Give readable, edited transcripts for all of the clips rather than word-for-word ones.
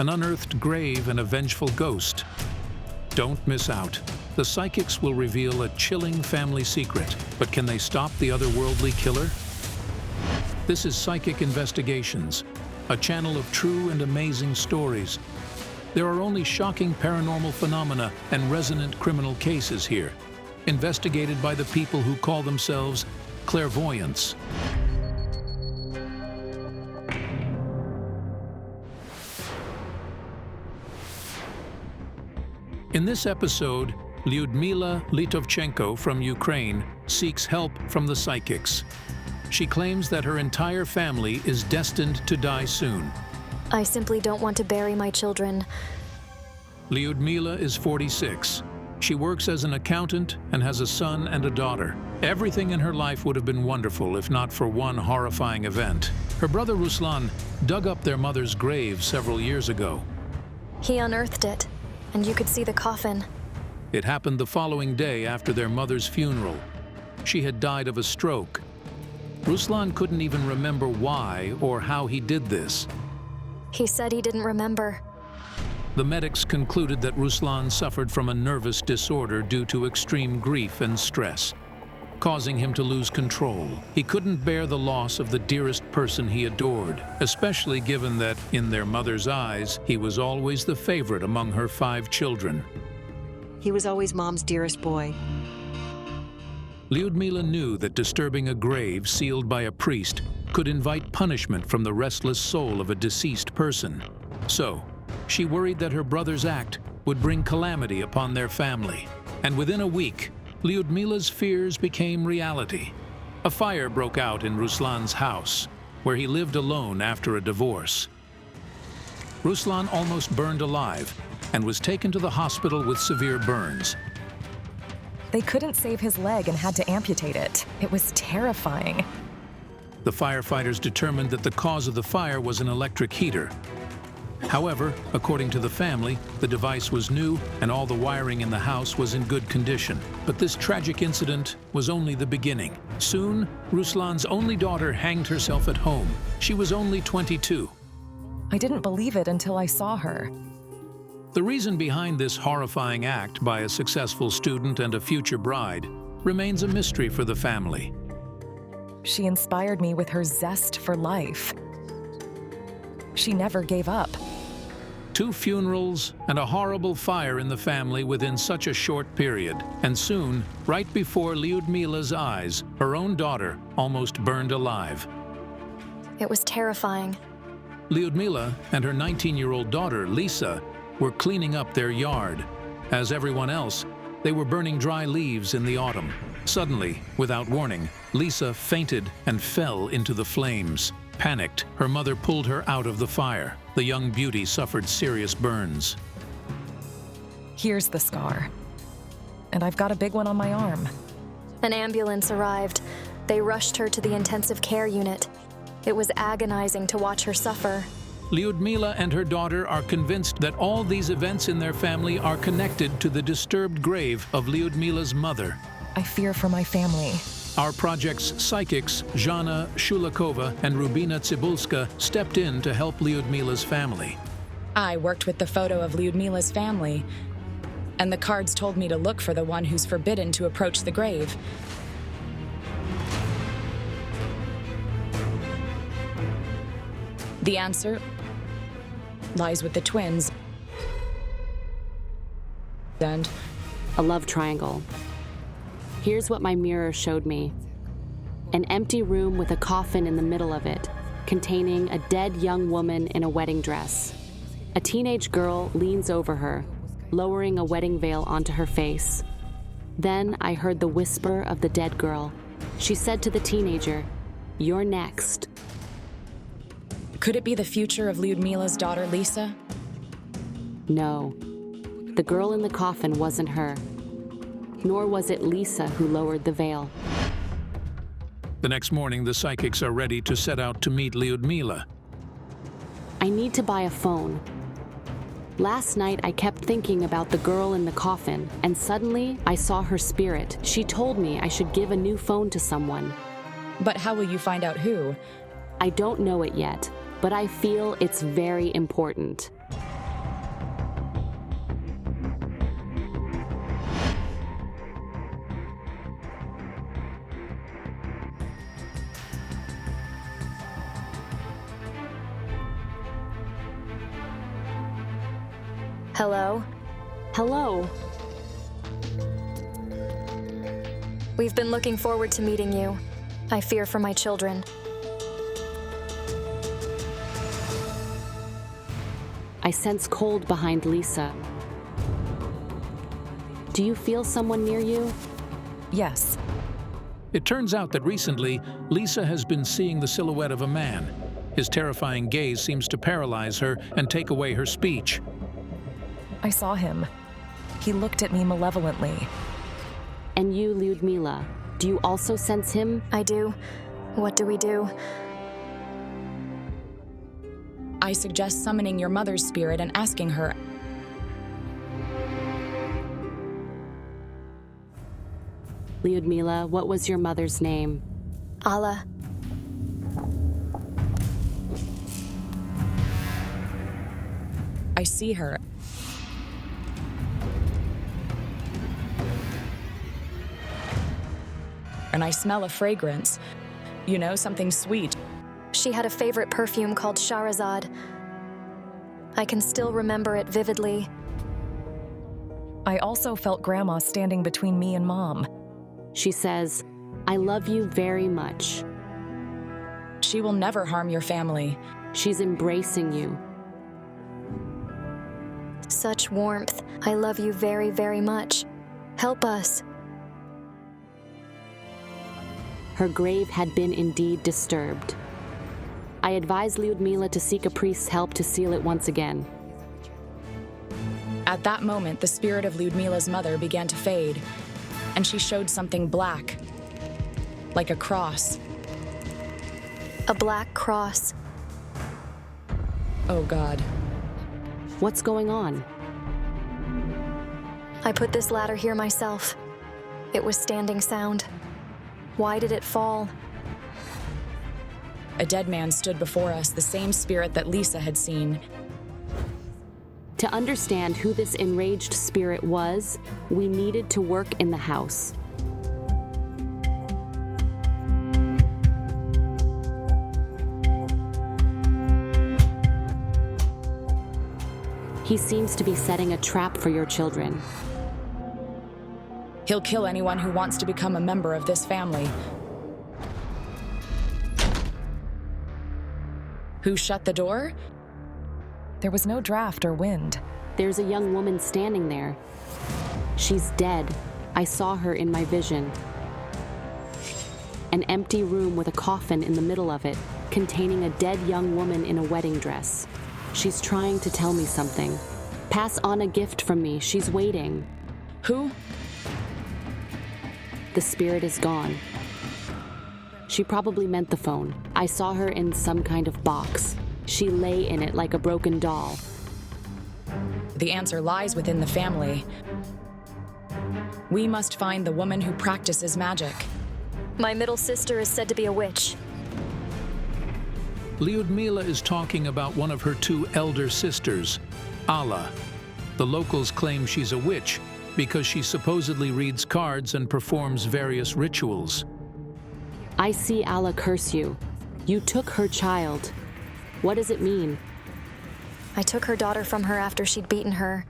an unearthed grave, and a vengeful ghost. Don't miss out. The psychics will reveal a chilling family secret, but can they stop the otherworldly killer? This is Psychic Investigations, a channel of true and amazing stories. There are only shocking paranormal phenomena and resonant criminal cases here, investigated by the people who call themselves clairvoyants. In this episode, Lyudmila Litovchenko from Ukraine seeks help from the psychics. She claims that her entire family is destined to die soon. I simply don't want to bury my children. Lyudmila is 46. She works as an accountant and has a son and a daughter. Everything in her life would have been wonderful if not for one horrifying event. Her brother Ruslan dug up their mother's grave several years ago. He unearthed it, and you could see the coffin. It happened the following day after their mother's funeral. She had died of a stroke. Ruslan couldn't even remember why or how he did this. He said he didn't remember. The medics concluded that Ruslan suffered from a nervous disorder due to extreme grief and stress, causing him to lose control. He couldn't bear the loss of the dearest person he adored, especially given that, in their mother's eyes, he was always the favorite among her 5 children. He was always Mom's dearest boy. Lyudmila knew that disturbing a grave sealed by a priest could invite punishment from the restless soul of a deceased person. So, she worried that her brother's act would bring calamity upon their family. And within a week, Lyudmila's fears became reality. A fire broke out in Ruslan's house, where he lived alone after a divorce. Ruslan almost burned alive and was taken to the hospital with severe burns. They couldn't save his leg and had to amputate it. It was terrifying. The firefighters determined that the cause of the fire was an electric heater. However, according to the family, the device was new and all the wiring in the house was in good condition. But this tragic incident was only the beginning. Soon, Ruslan's only daughter hanged herself at home. She was only 22. I didn't believe it until I saw her. The reason behind this horrifying act by a successful student and a future bride remains a mystery for the family. She inspired me with her zest for life. She never gave up. 2 funerals and a horrible fire in the family within such a short period. And soon, right before Lyudmila's eyes, her own daughter almost burned alive. It was terrifying. Lyudmila and her 19-year-old daughter, Lisa, were cleaning up their yard. As everyone else, they were burning dry leaves in the autumn. Suddenly, without warning, Lisa fainted and fell into the flames. Panicked, her mother pulled her out of the fire. The young beauty suffered serious burns. Here's the scar. And I've got a big one on my arm. An ambulance arrived. They rushed her to the intensive care unit. It was agonizing to watch her suffer. Lyudmila and her daughter are convinced that all these events in their family are connected to the disturbed grave of Lyudmila's mother. I fear for my family. Our project's psychics, Zhanna, Shulakova, and Rubina Tsybulska, stepped in to help Lyudmila's family. I worked with the photo of Lyudmila's family, and the cards told me to look for the one who's forbidden to approach the grave. The answer lies with the twins and a love triangle. Here's what my mirror showed me. An empty room with a coffin in the middle of it, containing a dead young woman in a wedding dress. A teenage girl leans over her, lowering a wedding veil onto her face. Then I heard the whisper of the dead girl. She said to the teenager, "You're next." Could it be the future of Lyudmila's daughter, Lisa? No. The girl in the coffin wasn't her. Nor was it Lisa who lowered the veil. The next morning, the psychics are ready to set out to meet Lyudmila. I need to buy a phone. Last night, I kept thinking about the girl in the coffin, and suddenly, I saw her spirit. She told me I should give a new phone to someone. But how will you find out who? I don't know it yet, but I feel it's very important. Hello? Hello. We've been looking forward to meeting you. I fear for my children. I sense cold behind Lisa. Do you feel someone near you? Yes. It turns out that recently, Lisa has been seeing the silhouette of a man. His terrifying gaze seems to paralyze her and take away her speech. I saw him. He looked at me malevolently. And you, Lyudmila, do you also sense him? I do. What do we do? I suggest summoning your mother's spirit and asking her. Lyudmila, what was your mother's name? Allah. I see her. And I smell a fragrance. You know, something sweet. She had a favorite perfume called Shahrazad. I can still remember it vividly. I also felt Grandma standing between me and Mom. She says, I love you very much. She will never harm your family. She's embracing you. Such warmth. I love you very, very much. Help us. Her grave had been indeed disturbed. I advised Lyudmila to seek a priest's help to seal it once again. At that moment, the spirit of Lyudmila's mother began to fade, and she showed something black, like a cross. A black cross. Oh God. What's going on? I put this ladder here myself. It was standing sound. Why did it fall? A dead man stood before us, the same spirit that Lisa had seen. To understand who this enraged spirit was, we needed to work in the house. He seems to be setting a trap for your children. He'll kill anyone who wants to become a member of this family. Who shut the door? There was no draft or wind. There's a young woman standing there. She's dead. I saw her in my vision. An empty room with a coffin in the middle of it, containing a dead young woman in a wedding dress. She's trying to tell me something. Pass on a gift from me. She's waiting. Who? The spirit is gone. She probably meant the phone. I saw her in some kind of box. She lay in it like a broken doll. The answer lies within the family. We must find the woman who practices magic. My middle sister is said to be a witch. Lyudmila is talking about one of her two elder sisters, Allah. The locals claim she's a witch because she supposedly reads cards and performs various rituals. I see Allah curse you. You took her child. What does it mean? I took her daughter from her after she'd beaten her.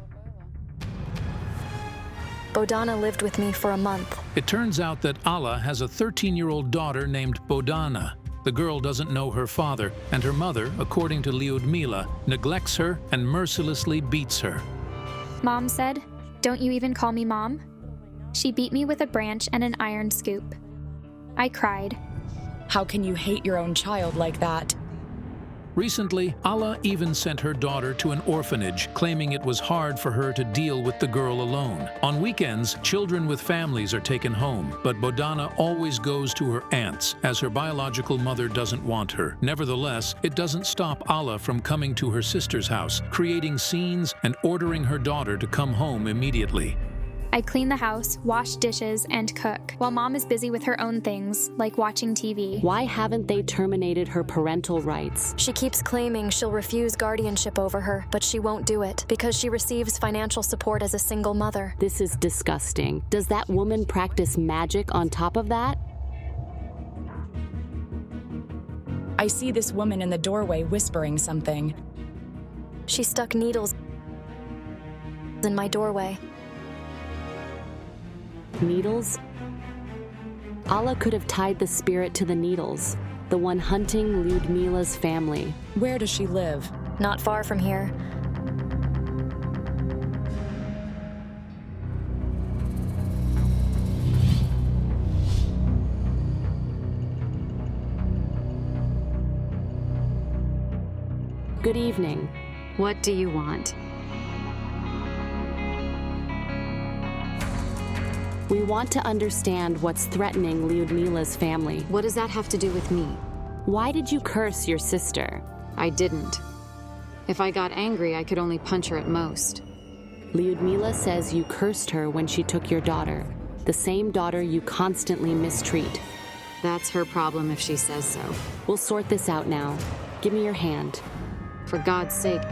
Bodana lived with me for a month. It turns out that Allah has a 13-year-old daughter named Bodana. The girl doesn't know her father, and her mother, according to Lyudmila, neglects her and mercilessly beats her. Mom said, "Don't you even call me Mom?" She beat me with a branch and an iron scoop. I cried. How can you hate your own child like that? Recently, Allah even sent her daughter to an orphanage, claiming it was hard for her to deal with the girl alone. On weekends, children with families are taken home, but Bodana always goes to her aunt's, as her biological mother doesn't want her. Nevertheless, it doesn't stop Allah from coming to her sister's house, creating scenes and ordering her daughter to come home immediately. I clean the house, wash dishes, and cook, while Mom is busy with her own things, like watching TV. Why haven't they terminated her parental rights? She keeps claiming she'll refuse guardianship over her, but she won't do it because she receives financial support as a single mother. This is disgusting. Does that woman practice magic on top of that? I see this woman in the doorway whispering something. She stuck needles in my doorway. Needles? Allah could have tied the spirit to the needles, the one hunting Lyudmila's family. Where does she live? Not far from here. Good evening. What do you want? We want to understand what's threatening Lyudmila's family. What does that have to do with me? Why did you curse your sister? I didn't. If I got angry, I could only punch her at most. Lyudmila says you cursed her when she took your daughter, the same daughter you constantly mistreat. That's her problem if she says so. We'll sort this out now. Give me your hand. For God's sake.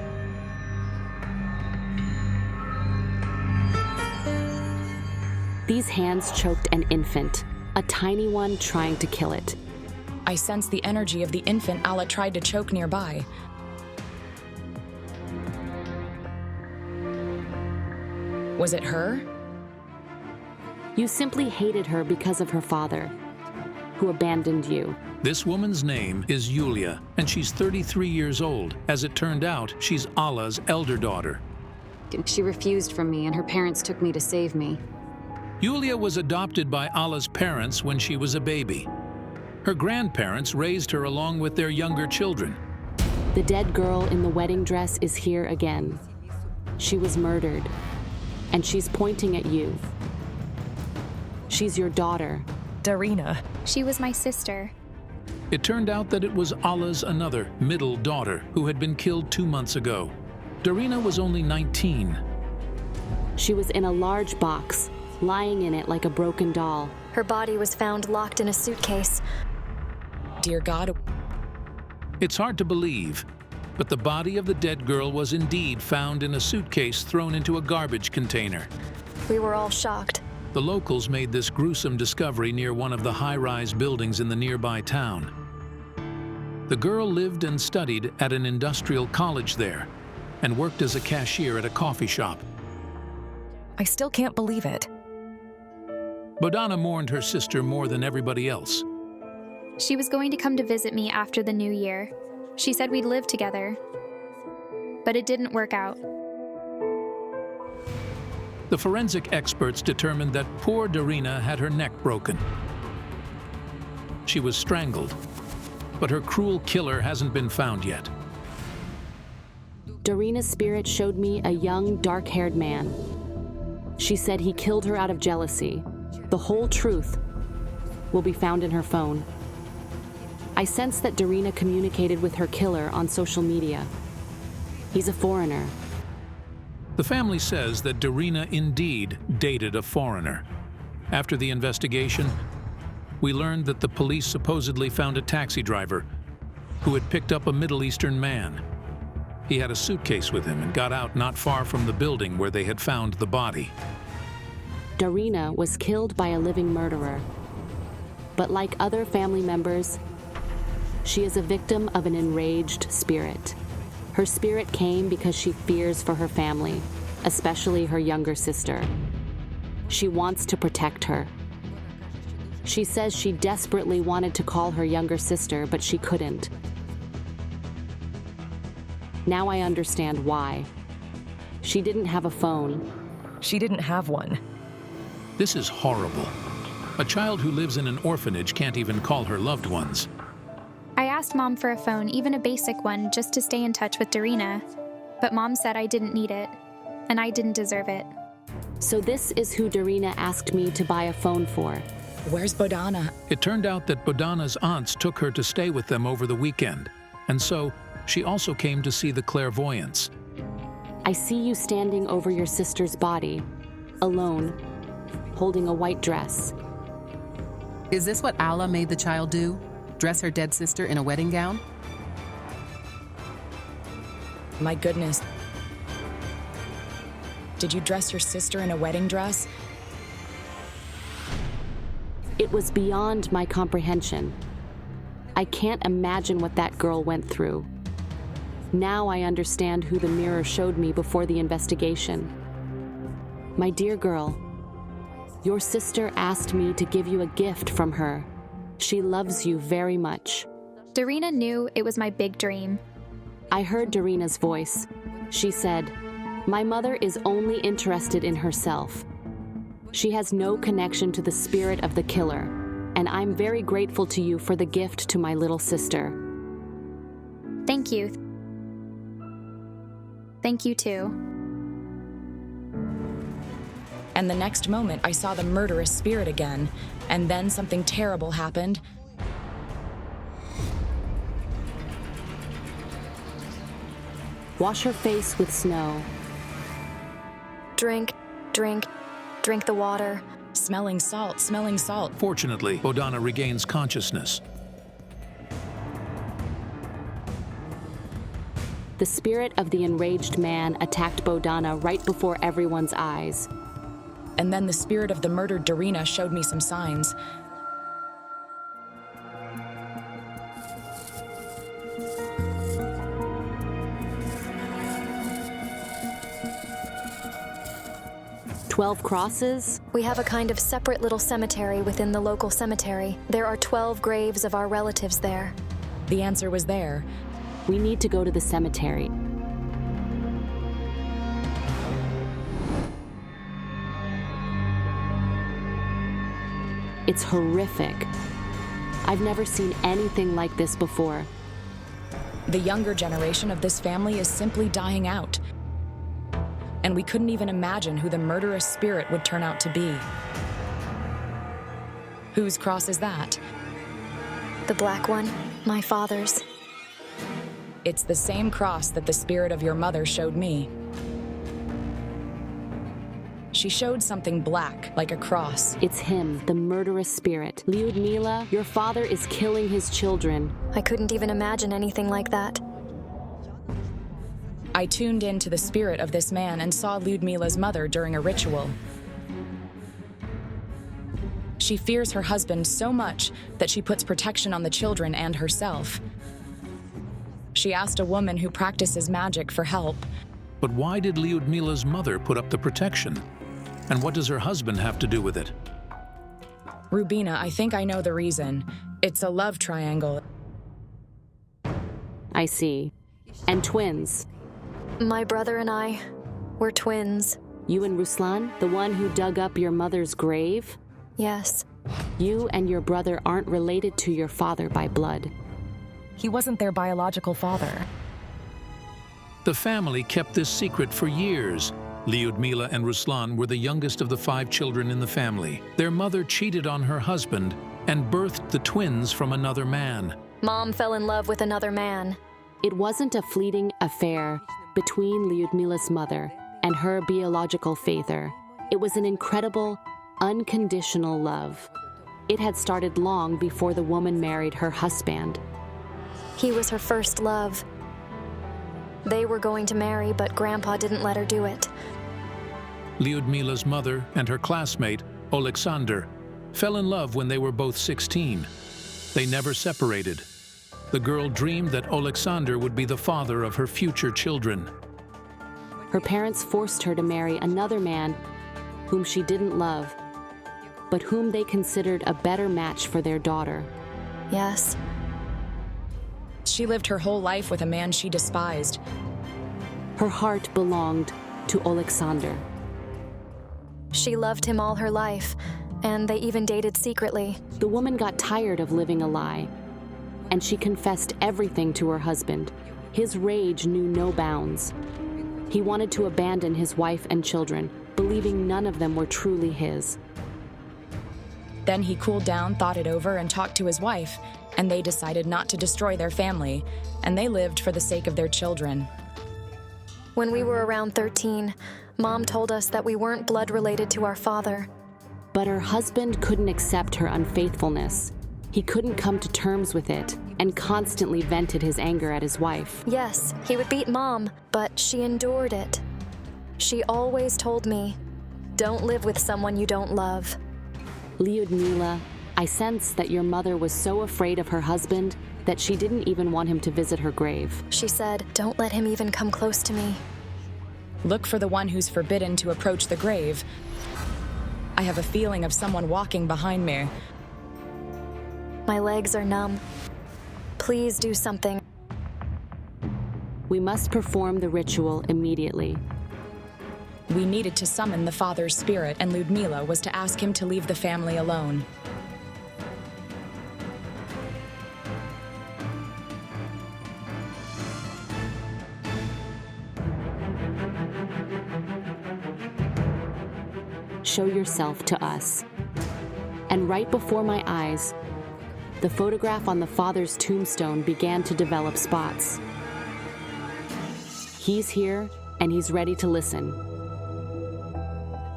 These hands choked an infant, a tiny one trying to kill it. I sense the energy of the infant Allah tried to choke nearby. Was it her? You simply hated her because of her father, who abandoned you. This woman's name is Yulia, and she's 33 years old. As it turned out, she's Allah's elder daughter. She refused from me, and her parents took me to save me. Yulia was adopted by Allah's parents when she was a baby. Her grandparents raised her along with their younger children. The dead girl in the wedding dress is here again. She was murdered, and she's pointing at you. She's your daughter. Darina. She was my sister. It turned out that it was Allah's another, middle daughter, who had been killed 2 months ago. Darina was only 19. She was in a large box, lying in it like a broken doll. Her body was found locked in a suitcase. Dear God. It's hard to believe, but the body of the dead girl was indeed found in a suitcase thrown into a garbage container. We were all shocked. The locals made this gruesome discovery near one of the high-rise buildings in the nearby town. The girl lived and studied at an industrial college there and worked as a cashier at a coffee shop. I still can't believe it. Bodana mourned her sister more than everybody else. She was going to come to visit me after the new year. She said we'd live together. But it didn't work out. The forensic experts determined that poor Darina had her neck broken. She was strangled, but her cruel killer hasn't been found yet. Darina's spirit showed me a young, dark-haired man. She said he killed her out of jealousy. The whole truth will be found in her phone. I sense that Darina communicated with her killer on social media. He's a foreigner. The family says that Darina indeed dated a foreigner. After the investigation, we learned that the police supposedly found a taxi driver who had picked up a Middle Eastern man. He had a suitcase with him and got out not far from the building where they had found the body. Darina was killed by a living murderer. But like other family members, she is a victim of an enraged spirit. Her spirit came because she fears for her family, especially her younger sister. She wants to protect her. She says she desperately wanted to call her younger sister, but she couldn't. Now I understand why. She didn't have a phone. She didn't have one. This is horrible. A child who lives in an orphanage can't even call her loved ones. I asked Mom for a phone, even a basic one, just to stay in touch with Darina. But Mom said I didn't need it, and I didn't deserve it. So this is who Darina asked me to buy a phone for. Where's Bodana? It turned out that Bodana's aunts took her to stay with them over the weekend, and so she also came to see the clairvoyants. I see you standing over your sister's body, alone, holding a white dress. Is this what Allah made the child do? Dress her dead sister in a wedding gown? My goodness. Did you dress your sister in a wedding dress? It was beyond my comprehension. I can't imagine what that girl went through. Now I understand who the mirror showed me before the investigation. My dear girl, your sister asked me to give you a gift from her. She loves you very much. Darina knew it was my big dream. I heard Darina's voice. She said, "My mother is only interested in herself. She has no connection to the spirit of the killer, and I'm very grateful to you for the gift to my little sister." Thank you. Thank you too. And the next moment, I saw the murderous spirit again, and then something terrible happened. Wash her face with snow. Drink, drink, drink the water. Smelling salt, smelling salt. Fortunately, Bodana regains consciousness. The spirit of the enraged man attacked Bodana right before everyone's eyes. And then the spirit of the murdered Darina showed me some signs. "12 crosses? We have a kind of separate little cemetery within the local cemetery. There are 12 graves of our relatives there. The answer was there. We need to go to the cemetery." It's horrific. I've never seen anything like this before. The younger generation of this family is simply dying out. And we couldn't even imagine who the murderous spirit would turn out to be. Whose cross is that? The black one, my father's. It's the same cross that the spirit of your mother showed me. She showed something black, like a cross. It's him, the murderous spirit. Lyudmila, your father is killing his children. I couldn't even imagine anything like that. I tuned into the spirit of this man and saw Lyudmila's mother during a ritual. She fears her husband so much that she puts protection on the children and herself. She asked a woman who practices magic for help. But why did Lyudmila's mother put up the protection? And what does her husband have to do with it? Rubina, I think I know the reason. It's a love triangle. I see. And twins. My brother and I, we're twins. You and Ruslan, the one who dug up your mother's grave? Yes. You and your brother aren't related to your father by blood. He wasn't their biological father. The family kept this secret for years. Lyudmila and Ruslan were the youngest of the 5 children in the family. Their mother cheated on her husband and birthed the twins from another man. Mom fell in love with another man. It wasn't a fleeting affair between Lyudmila's mother and her biological father. It was an incredible, unconditional love. It had started long before the woman married her husband. He was her first love. They were going to marry, but Grandpa didn't let her do it. Lyudmila's mother and her classmate, Alexander, fell in love when they were both 16. They never separated. The girl dreamed that Alexander would be the father of her future children. Her parents forced her to marry another man whom she didn't love, but whom they considered a better match for their daughter. Yes. She lived her whole life with a man she despised. Her heart belonged to Alexander. She loved him all her life, and they even dated secretly. The woman got tired of living a lie, and she confessed everything to her husband. His rage knew no bounds. He wanted to abandon his wife and children, believing none of them were truly his. Then he cooled down, thought it over, and talked to his wife, and they decided not to destroy their family, and they lived for the sake of their children. When we were around 13, Mom told us that we weren't blood related to our father. But her husband couldn't accept her unfaithfulness. He couldn't come to terms with it and constantly vented his anger at his wife. Yes, he would beat Mom, but she endured it. She always told me, don't live with someone you don't love. Lyudmila, I sense that your mother was so afraid of her husband that she didn't even want him to visit her grave. She said, don't let him even come close to me. Look for the one who's forbidden to approach the grave. I have a feeling of someone walking behind me. My legs are numb. Please do something. We must perform the ritual immediately. We needed to summon the father's spirit, and Lyudmila was to ask him to leave the family alone. Show yourself to us. And right before my eyes, the photograph on the father's tombstone began to develop spots. He's here, and he's ready to listen.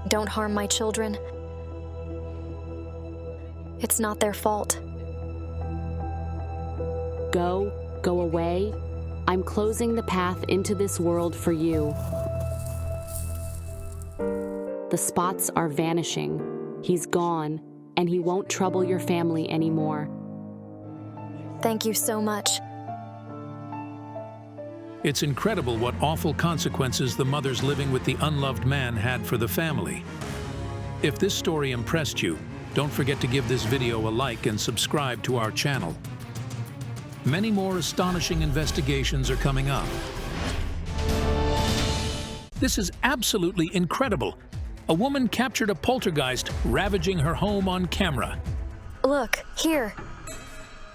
Don't harm my children. It's not their fault. Go away. I'm closing the path into this world for you. The spots are vanishing. He's gone, and he won't trouble your family anymore. Thank you so much. It's incredible what awful consequences the mothers living with the unloved man had for the family. If this story impressed you, don't forget to give this video a like and subscribe to our channel. Many more astonishing investigations are coming up. This is absolutely incredible. A woman captured a poltergeist ravaging her home on camera. Look, here.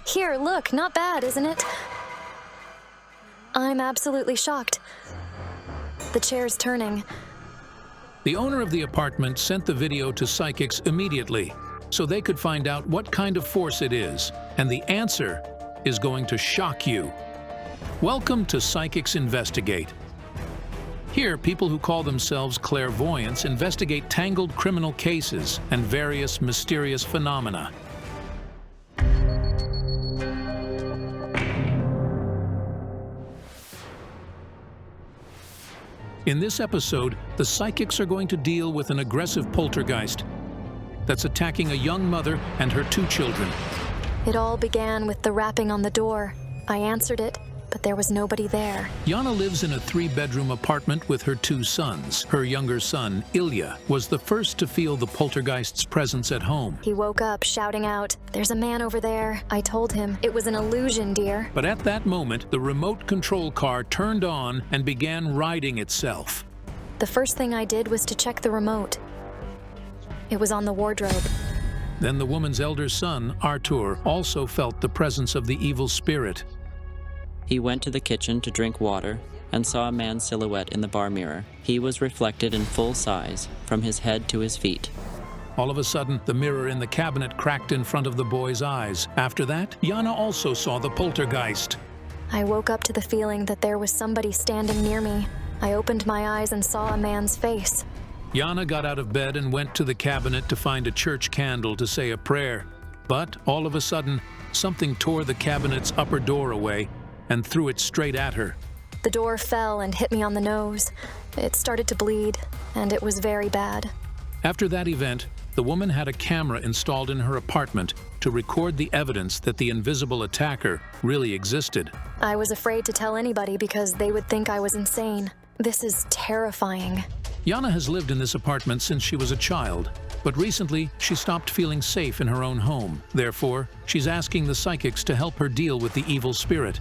Here, look, not bad, isn't it? I'm absolutely shocked. The chair's turning. The owner of the apartment sent the video to psychics immediately so they could find out what kind of force it is, and the answer is going to shock you. Welcome to Psychics Investigate. Here, people who call themselves clairvoyants investigate tangled criminal cases and various mysterious phenomena. In this episode, the psychics are going to deal with an aggressive poltergeist that's attacking a young mother and her 2 children. It all began with the rapping on the door. I answered it, but there was nobody there. Zhanna lives in a 3-bedroom apartment with her 2 sons. Her younger son, Ilya, was the first to feel the poltergeist's presence at home. He woke up shouting out, "There's a man over there." I told him, "It was an illusion, dear." But at that moment, the remote control car turned on and began riding itself. The first thing I did was to check the remote. It was on the wardrobe. Then the woman's elder son, Artur, also felt the presence of the evil spirit. He went to the kitchen to drink water and saw a man's silhouette in the bar mirror. He was reflected in full size, from his head to his feet. All of a sudden, the mirror in the cabinet cracked in front of the boy's eyes. After that, Zhanna also saw the poltergeist. I woke up to the feeling that there was somebody standing near me. I opened my eyes and saw a man's face. Zhanna got out of bed and went to the cabinet to find a church candle to say a prayer. But all of a sudden, something tore the cabinet's upper door away and threw it straight at her. The door fell and hit me on the nose. It started to bleed, and it was very bad. After that event, the woman had a camera installed in her apartment to record the evidence that the invisible attacker really existed. I was afraid to tell anybody because they would think I was insane. This is terrifying. Zhanna has lived in this apartment since she was a child, but recently she stopped feeling safe in her own home. Therefore, she's asking the psychics to help her deal with the evil spirit.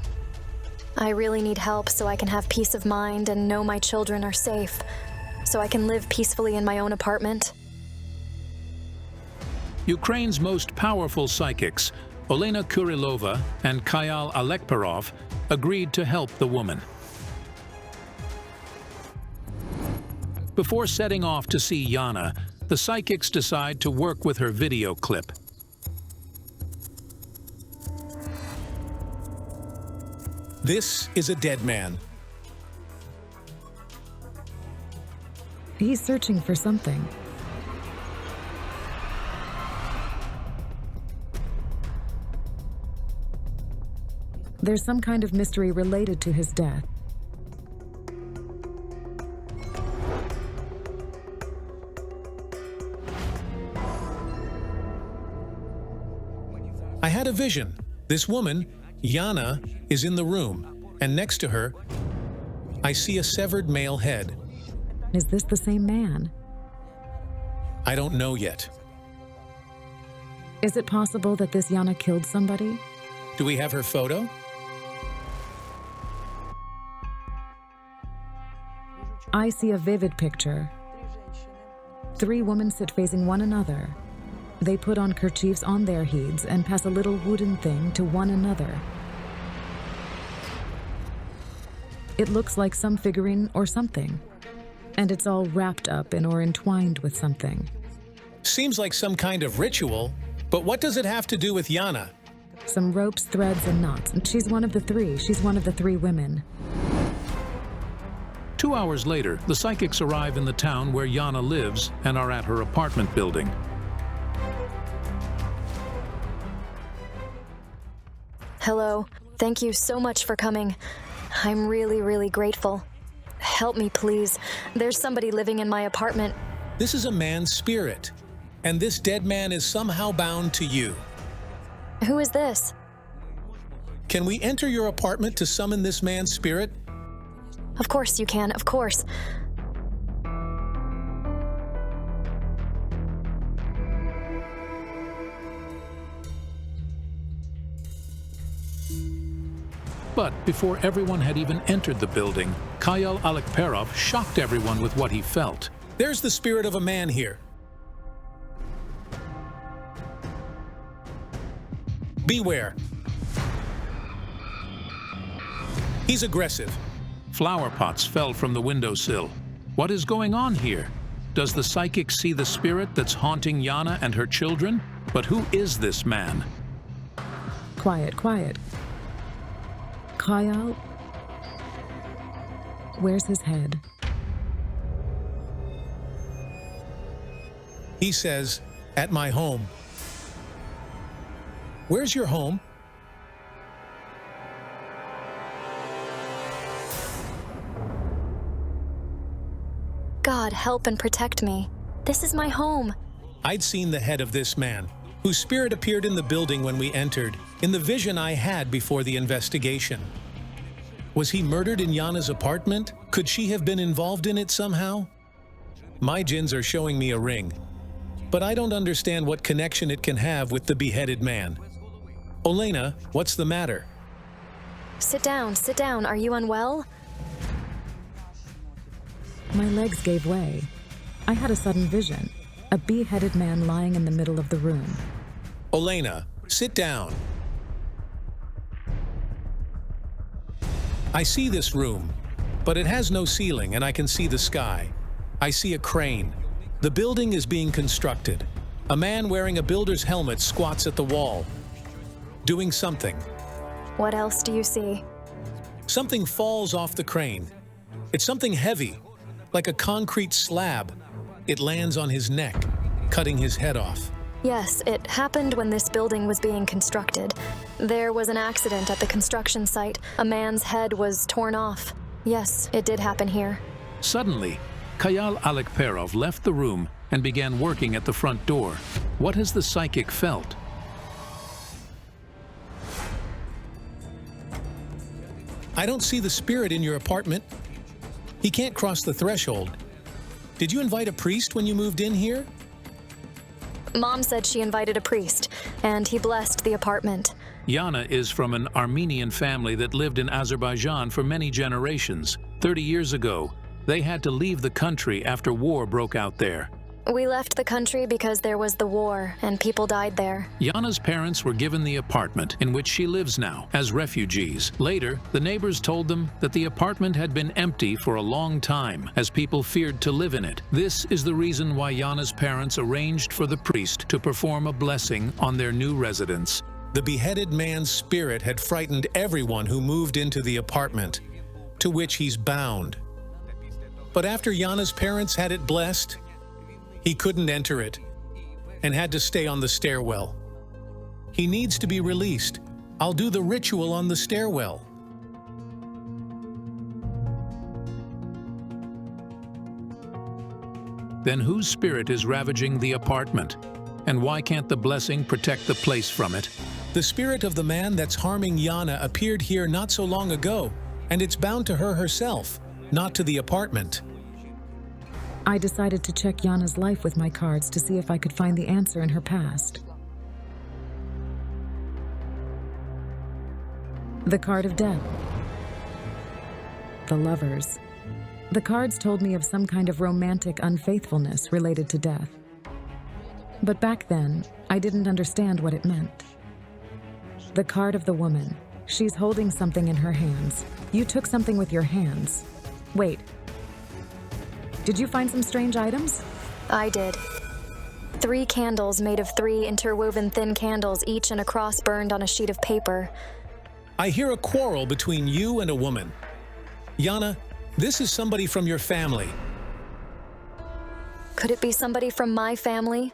I really need help so I can have peace of mind and know my children are safe, so I can live peacefully in my own apartment. Ukraine's most powerful psychics, Olena Kurilova and Kayal Alekperov, agreed to help the woman. Before setting off to see Zhanna, the psychics decide to work with her video clip. This is a dead man. He's searching for something. There's some kind of mystery related to his death. I had a vision. This woman, Zhanna, is in the room, and next to her, I see a severed male head. Is this the same man? I don't know yet. Is it possible that this Zhanna killed somebody? Do we have her photo? I see a vivid picture. 3 women sit facing one another. They put on kerchiefs on their heads and pass a little wooden thing to one another. It looks like some figurine or something, and it's all wrapped up in or entwined with something. Seems like some kind of ritual, but what does it have to do with Zhanna? Some ropes, threads, and knots. And she's one of the 3. She's one of the 3 women. 2 hours later, the psychics arrive in the town where Zhanna lives and are at her apartment building. Hello. Thank you so much for coming. I'm really, really grateful. Help me, please. There's somebody living in my apartment. This is a man's spirit, and this dead man is somehow bound to you. Who is this? Can we enter your apartment to summon this man's spirit? Of course you can, of course. But before everyone had even entered the building, Kayal Alekperov shocked everyone with what he felt. There's the spirit of a man here. Beware. He's aggressive. Flower pots fell from the windowsill. What is going on here? Does the psychic see the spirit that's haunting Zhanna and her children? But who is this man? Quiet, quiet. Kayal? Where's his head? He says, at my home. Where's your home? God, help and protect me. This is my home. I'd seen the head of this man, whose spirit appeared in the building when we entered, in the vision I had before the investigation. Was he murdered in Zhanna's apartment? Could she have been involved in it somehow? My jinns are showing me a ring, but I don't understand what connection it can have with the beheaded man. Olena, what's the matter? Sit down, sit down. Are you unwell? My legs gave way. I had a sudden vision. A beheaded man lying in the middle of the room. Olena, sit down. I see this room, but it has no ceiling and I can see the sky. I see a crane. The building is being constructed. A man wearing a builder's helmet squats at the wall, doing something. What else do you see? Something falls off the crane. It's something heavy, like a concrete slab. It lands on his neck, cutting his head off. Yes, it happened when this building was being constructed. There was an accident at the construction site. A man's head was torn off. Yes, it did happen here. Suddenly, Kayal Alekperov left the room and began working at the front door. What has the psychic felt? I don't see the spirit in your apartment. He can't cross the threshold. Did you invite a priest when you moved in here? Mom said she invited a priest, and he blessed the apartment. Zhanna is from an Armenian family that lived in Azerbaijan for many generations. 30 years ago, they had to leave the country after war broke out there. We left the country because there was the war, and people died there. Zhanna's parents were given the apartment in which she lives now as refugees. Later, the neighbors told them that the apartment had been empty for a long time as people feared to live in it. This is the reason why Zhanna's parents arranged for the priest to perform a blessing on their new residence. The beheaded man's spirit had frightened everyone who moved into the apartment, to which he's bound. But after Zhanna's parents had it blessed, he couldn't enter it and had to stay on the stairwell. He needs to be released. I'll do the ritual on the stairwell. Then whose spirit is ravaging the apartment? And why can't the blessing protect the place from it? The spirit of the man that's harming Zhanna appeared here not so long ago, and it's bound to her herself, not to the apartment. I decided to check Zhanna's life with my cards to see if I could find the answer in her past. The card of death. The lovers. The cards told me of some kind of romantic unfaithfulness related to death. But back then, I didn't understand what it meant. The card of the woman. She's holding something in her hands. You took something with your hands. Wait. Did you find some strange items? I did. 3 candles made of 3 interwoven thin candles, each in a cross burned on a sheet of paper. I hear a quarrel between you and a woman. Zhanna, this is somebody from your family. Could it be somebody from my family?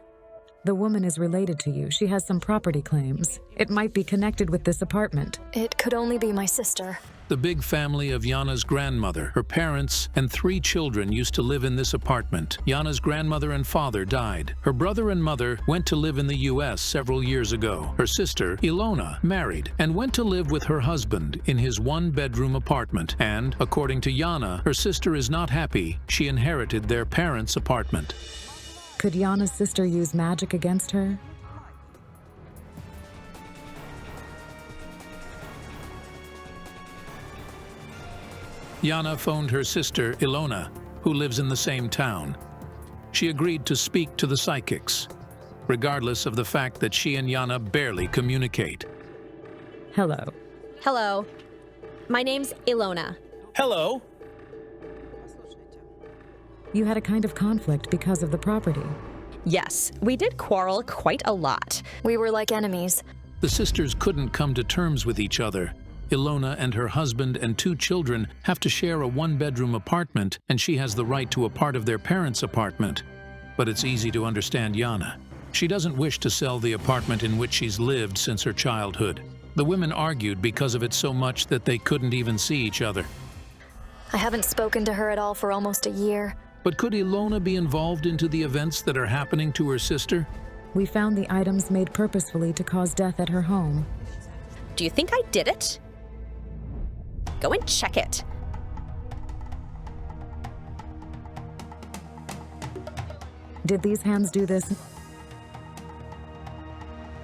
The woman is related to you. She has some property claims. It might be connected with this apartment. It could only be my sister. The big family of Zhanna's grandmother, her parents, and 3 children used to live in this apartment. Zhanna's grandmother and father died. Her brother and mother went to live in the U.S. several years ago. Her sister, Ilona, married and went to live with her husband in his 1-bedroom apartment. And, according to Zhanna, her sister is not happy. She inherited their parents' apartment. Could Zhanna's sister use magic against her? Zhanna phoned her sister, Ilona, who lives in the same town. She agreed to speak to the psychics, regardless of the fact that she and Zhanna barely communicate. Hello. Hello. My name's Ilona. Hello. You had a kind of conflict because of the property. Yes, we did quarrel quite a lot. We were like enemies. The sisters couldn't come to terms with each other. Ilona and her husband and 2 children have to share a 1-bedroom apartment, and she has the right to a part of their parents' apartment. But it's easy to understand Zhanna. She doesn't wish to sell the apartment in which she's lived since her childhood. The women argued because of it so much that they couldn't even see each other. I haven't spoken to her at all for almost a year. But could Ilona be involved into the events that are happening to her sister? We found the items made purposefully to cause death at her home. Do you think I did it? Go and check it. Did these hands do this?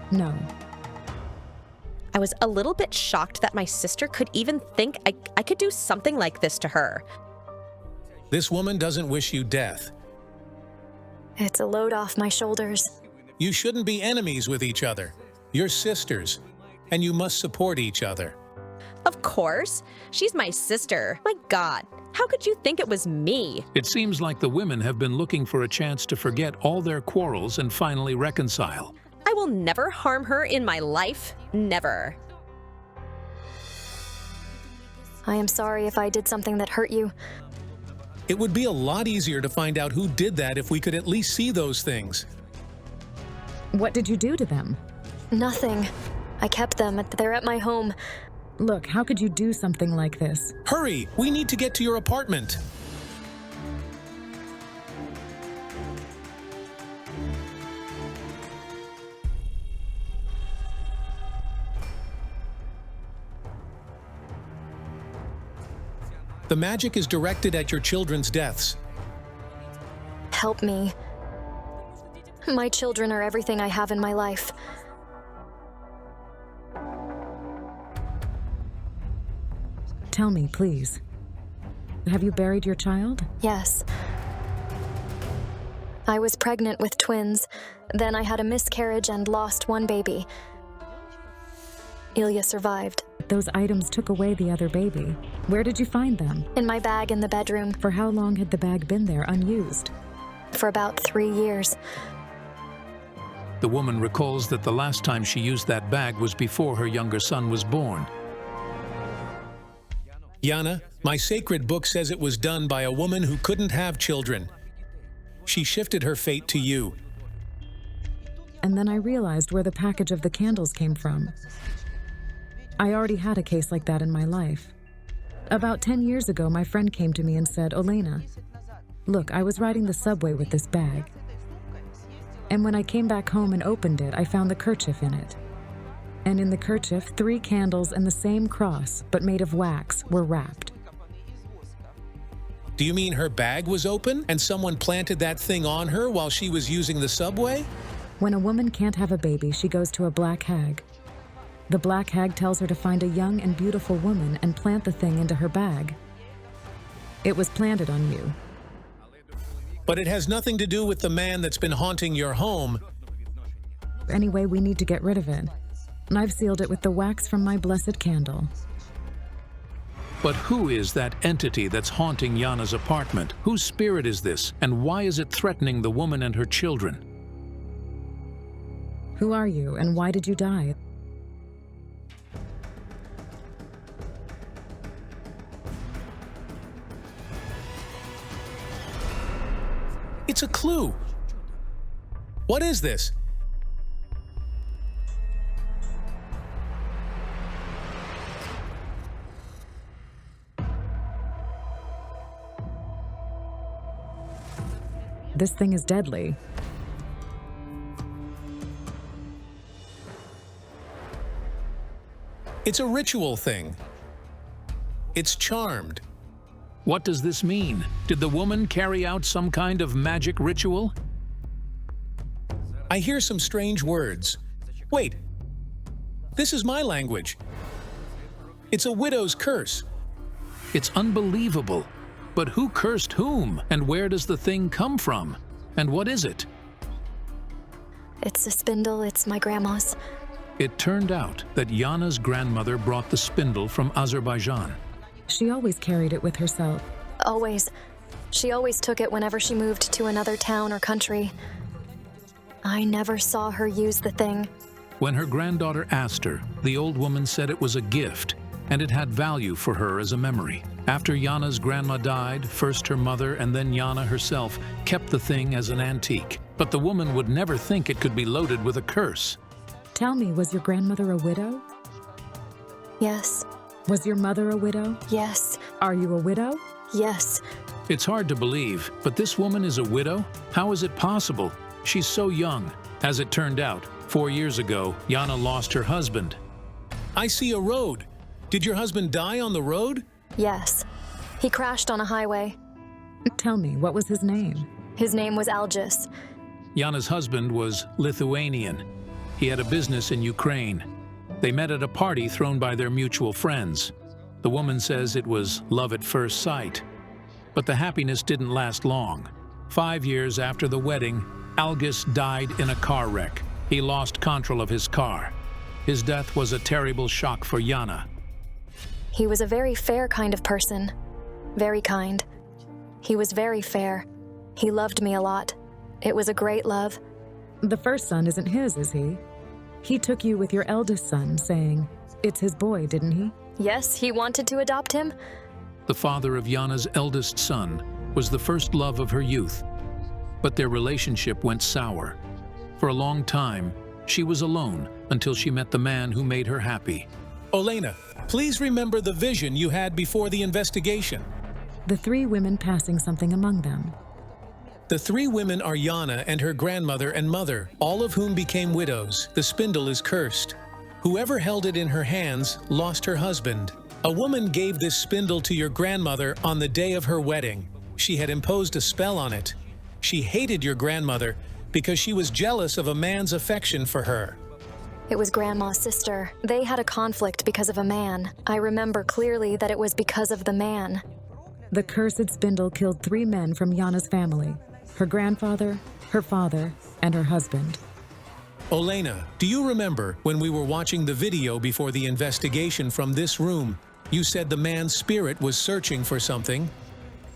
No. I was a little bit shocked that my sister could even think I could do something like this to her. This woman doesn't wish you death. It's a load off my shoulders. You shouldn't be enemies with each other. You're sisters, and you must support each other. Of course. She's my sister. My God, how could you think it was me? It seems like the women have been looking for a chance to forget all their quarrels and finally reconcile. I will never harm her in my life. Never. I am sorry if I did something that hurt you. It would be a lot easier to find out who did that if we could at least see those things. What did you do to them? Nothing. I kept them. They're at my home. Look, how could you do something like this? Hurry! We need to get to your apartment. The magic is directed at your children's deaths. Help me. My children are everything I have in my life. Tell me, please. Have you buried your child? Yes. I was pregnant with twins. Then I had a miscarriage and lost 1 baby. Ilya survived. Those items took away the other baby. Where did you find them? In my bag in the bedroom. For how long had the bag been there unused? For about 3 years. The woman recalls that the last time she used that bag was before her younger son was born. Zhanna, my sacred book says it was done by a woman who couldn't have children. She shifted her fate to you. And then I realized where the package of the candles came from. I already had a case like that in my life. About 10 years ago, my friend came to me and said, "Olena, look, I was riding the subway with this bag. And when I came back home and opened it, I found the kerchief in it. And in the kerchief, 3 candles and the same cross, but made of wax, were wrapped. Do you mean her bag was open and someone planted that thing on her while she was using the subway? When a woman can't have a baby, she goes to a black hag. The black hag tells her to find a young and beautiful woman and plant the thing into her bag. It was planted on you. But it has nothing to do with the man that's been haunting your home. Anyway, we need to get rid of it. And I've sealed it with the wax from my blessed candle. But who is that entity that's haunting Zhanna's apartment? Whose spirit is this, and why is it threatening the woman and her children? Who are you, and why did you die? It's a clue. What is this? This thing is deadly. It's a ritual thing. It's charmed. What does this mean? Did the woman carry out some kind of magic ritual? I hear some strange words. Wait, this is my language. It's a widow's curse. It's unbelievable. But who cursed whom? And where does the thing come from? And what is it? It's a spindle. It's my grandma's. It turned out that Zhanna's grandmother brought the spindle from Azerbaijan. She always carried it with herself. Always. She always took it whenever she moved to another town or country. I never saw her use the thing. When her granddaughter asked her, the old woman said it was a gift, and it had value for her as a memory. After Zhanna's grandma died, first her mother and then Zhanna herself kept the thing as an antique. But the woman would never think it could be loaded with a curse. Tell me, was your grandmother a widow? Yes. Was your mother a widow? Yes. Are you a widow? Yes. It's hard to believe, but this woman is a widow? How is it possible? She's so young. As it turned out, 4 years ago, Zhanna lost her husband. I see a road. Did your husband die on the road? Yes. He crashed on a highway. Tell me, what was his name? His name was Algis. Zhanna's husband was Lithuanian. He had a business in Ukraine. They met at a party thrown by their mutual friends. The woman says it was love at first sight. But the happiness didn't last long. 5 years after the wedding, Algis died in a car wreck. He lost control of his car. His death was a terrible shock for Zhanna. He was a very fair kind of person. Very kind. He was very fair. He loved me a lot. It was a great love. The first son isn't his, is he? He took you with your eldest son, saying, it's his boy, didn't he? Yes, he wanted to adopt him. The father of Zhanna's eldest son was the first love of her youth. But their relationship went sour. For a long time, she was alone until she met the man who made her happy. Olena, please remember the vision you had before the investigation. The 3 women passing something among them. The 3 women are Zhanna and her grandmother and mother, all of whom became widows. The spindle is cursed. Whoever held it in her hands lost her husband. A woman gave this spindle to your grandmother on the day of her wedding. She had imposed a spell on it. She hated your grandmother because she was jealous of a man's affection for her. It was Grandma's sister. They had a conflict because of a man. I remember clearly that it was because of the man. The cursed spindle killed 3 men from Zhanna's family. Her grandfather, her father, and her husband. Olena, do you remember when we were watching the video before the investigation from this room, you said the man's spirit was searching for something?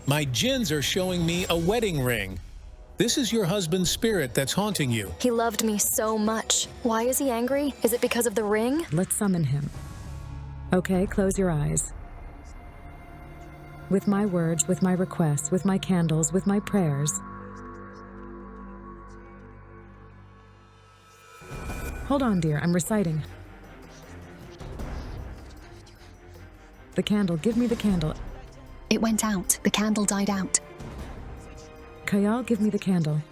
My jinns are showing me a wedding ring. This is your husband's spirit that's haunting you. He loved me so much. Why is he angry? Is it because of the ring? Let's summon him. Okay, close your eyes. With my words, with my requests, with my candles, with my prayers. Hold on, dear, I'm reciting. The candle, give me the candle. It went out. The candle died out. Kayal, give me the candle.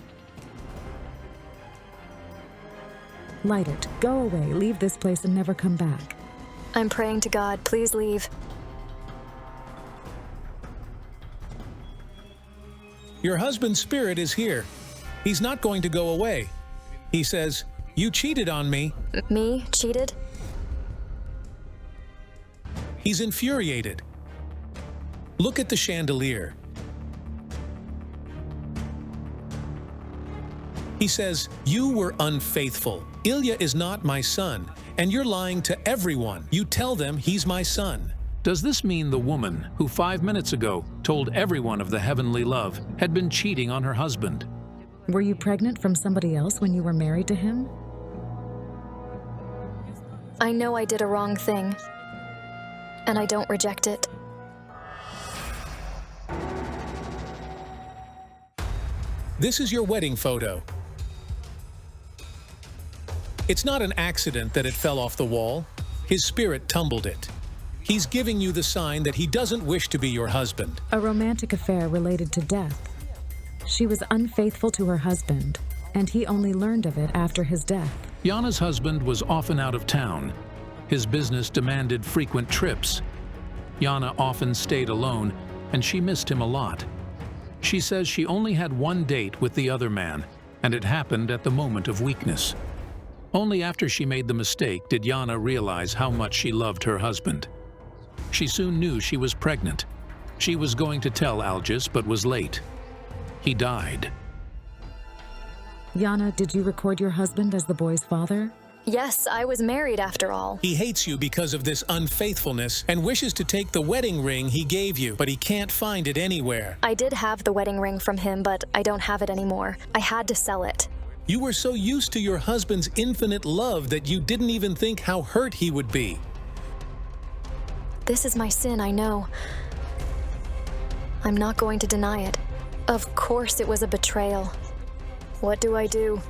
Light it. Go away. Leave this place and never come back. I'm praying to God. Please leave. Your husband's spirit is here. He's not going to go away. He says, "You cheated on me." Me? Cheated? He's infuriated. Look at the chandelier. He says, "You were unfaithful. Ilya is not my son, and you're lying to everyone. You tell them he's my son." Does this mean the woman who 5 minutes ago told everyone of the heavenly love had been cheating on her husband? Were you pregnant from somebody else when you were married to him? I know I did a wrong thing, and I don't reject it. This is your wedding photo. It's not an accident that it fell off the wall. His spirit tumbled it. He's giving you the sign that he doesn't wish to be your husband. A romantic affair related to death. She was unfaithful to her husband, and he only learned of it after his death. Zhanna's husband was often out of town. His business demanded frequent trips. Zhanna often stayed alone, and she missed him a lot. She says she only had one date with the other man, and it happened at the moment of weakness. Only after she made the mistake did Zhanna realize how much she loved her husband. She soon knew she was pregnant. She was going to tell Algis, but was late. He died. Zhanna, did you record your husband as the boy's father? Yes, I was married after all. He hates you because of this unfaithfulness and wishes to take the wedding ring he gave you, but he can't find it anywhere. I did have the wedding ring from him, but I don't have it anymore. I had to sell it. You were so used to your husband's infinite love that you didn't even think how hurt he would be. This is my sin, I know. I'm not going to deny it. Of course it was a betrayal. What do I do?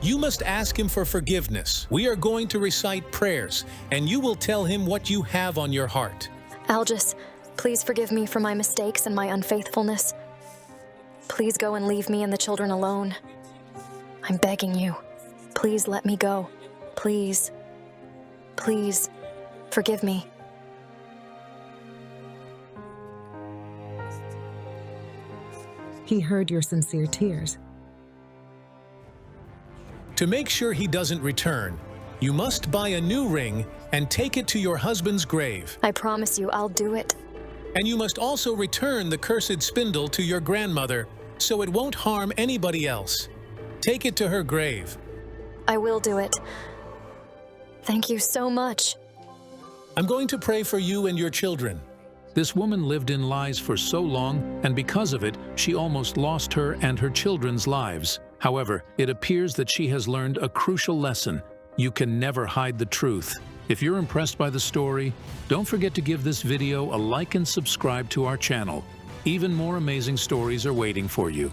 You must ask him for forgiveness. We are going to recite prayers, and you will tell him what you have on your heart. Algis, please forgive me for my mistakes and my unfaithfulness. Please go and leave me and the children alone. I'm begging you. Please let me go. Please. Please. Forgive me. He heard your sincere tears. To make sure he doesn't return, you must buy a new ring and take it to your husband's grave. I promise you, I'll do it. And you must also return the cursed spindle to your grandmother so it won't harm anybody else. Take it to her grave. I will do it. Thank you so much. I'm going to pray for you and your children. This woman lived in lies for so long, and because of it, she almost lost her and her children's lives. However, it appears that she has learned a crucial lesson. You can never hide the truth. If you're impressed by the story, don't forget to give this video a like and subscribe to our channel. Even more amazing stories are waiting for you.